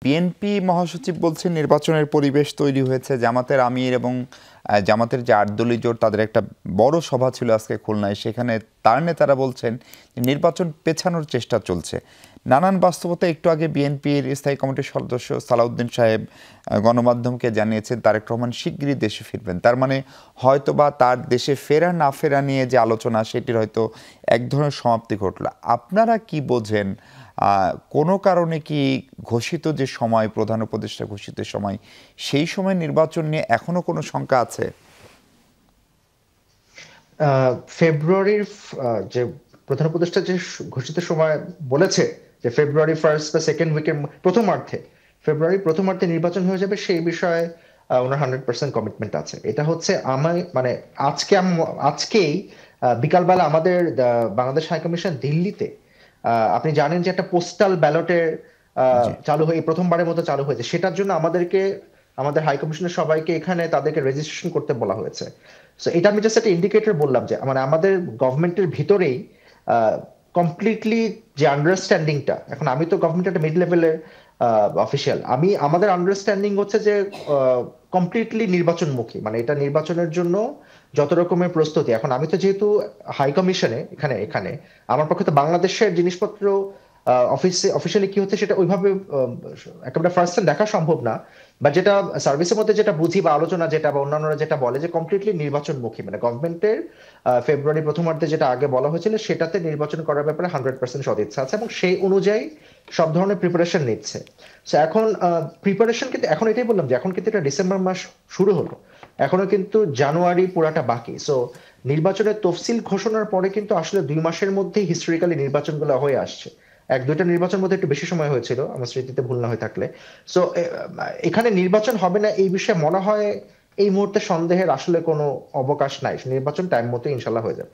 BNP মহাসচিব বলছেন নির্বাচনের পরিবেশ তৈরি হয়েছে। জামাতের আমির এবং জামাতের যে ৮ দলীয় জোট তাদের একটা বড় সভা ছিল আজকে খুলনায়, সেখানে তার নেতারা বলছেন নির্বাচন পেছানোর চেষ্টা চলছে। নানান বাস্তবতা একটু আগে বিএনপির স্থায়ী কমিটির সদস্য সালাউদ্দিন সাহেব গণমাধ্যমকে জানিয়েছেন তারেক রহমান শিগগিরই দেশে ফিরবেন। তার মানে হয়তোবা তার দেশে ফেরা না ফেরা নিয়ে যে আলোচনা সেটির হয়তো এক ধরনের সমাপ্তি ঘটল। আপনারা কি বোঝেন, কোনো কারণে কি ঘোষিত যে সময়, প্রধান উপদেষ্টা ঘোষিত সময়, সেই সময় নির্বাচন নিয়ে এখনো কোনো শঙ্কা আছে? ফেব্রুয়ারির যে প্রধান উপদেষ্টা যে ঘোষিত সময় বলেছে যে ফেব্রুয়ারি ফার্স্ট বা সেকেন্ড উইকের প্রথমার্ধে, ফেব্রুয়ারি প্রথমার্ধে নির্বাচন হয়ে যাবে, সেই বিষয়ে ওনার 100% কমিটমেন্ট আছে। এটা হচ্ছে আমার মানে আজকেই বিকালবেলা আমাদের বাংলাদেশ হাই কমিশন দিল্লিতে, আপনি জানেন যে একটা পোস্টাল ব্যালটের জি। চালু হয়ে প্রথমবারের মতো চালু হয়েছে। সেটার জন্য আমাদের হাই কমিশনের সবাইকে এখানে তাদেরকে রেজিস্ট্রেশন করতে বলা হয়েছে। সো এটা আমি জাস্ট একটা ইন্ডিকেটর বললাম যে মানে আমাদের গভর্নমেন্টের ভিতরেই কমপ্লিটলি যে আন্ডারস্ট্যান্ডিংটা, এখন আমি তো গভর্নমেন্ট একটা মিড লেভেলের অফিসিয়াল, আমাদের আন্ডারস্ট্যান্ডিং হচ্ছে যে কমপ্লিটলি নির্বাচনমুখী, মানে এটা নির্বাচনের জন্য যত রকমের প্রস্তুতি। এখন আমি তো যেহেতু হাই কমিশনে এখানে এখানে আমার পক্ষে তো বাংলাদেশের জিনিসপত্র অফিসিয়ালি কি হচ্ছে সেটা ওইভাবে একেবারে ফার্স্ট হ্যান্ড দেখা সম্ভব না। বা যেটা সার্ভিসের মধ্যে যেটা বুঝি বা আলোচনা যেটা বা অন্যান্যরা যেটা বলে যে কমপ্লিটলি নির্বাচনমুখী, মানে গভর্নমেন্টের ফেব্রুয়ারি প্রথমার্ধে যেটা আগে বলা হয়েছিল সেটাতে নির্বাচন করার ব্যাপারে 100% সদিচ্ছা আছে এবং সেই অনুযায়ী সব ধরনের প্রিপারেশন নিচ্ছে। সো এখন প্রিপারেশন কিন্তু এখন এটাই বললাম যে এখন কিন্তু এটা ডিসেম্বর মাস শুরু হলো, এখনো কিন্তু জানুয়ারি পুরাটা বাকি। সো নির্বাচনের তফসিল ঘোষণার পরে কিন্তু আসলে 2 মাসের মধ্যেই হিস্টোরিক্যালি নির্বাচনগুলো হয়ে আসছে। এক দুইটা নির্বাচন মধ্যে একটু বেশি সময় হয়েছিল আমার স্মৃতিতে ভুল না হয়ে থাকলে। সো এখানে নির্বাচন হবে না এই বিষয়ে মনে হয় এই মুহূর্তে সন্দেহের আসলে কোনো অবকাশ নাই। নির্বাচন টাইম মতো ইনশাল্লাহ হয়ে যাবে।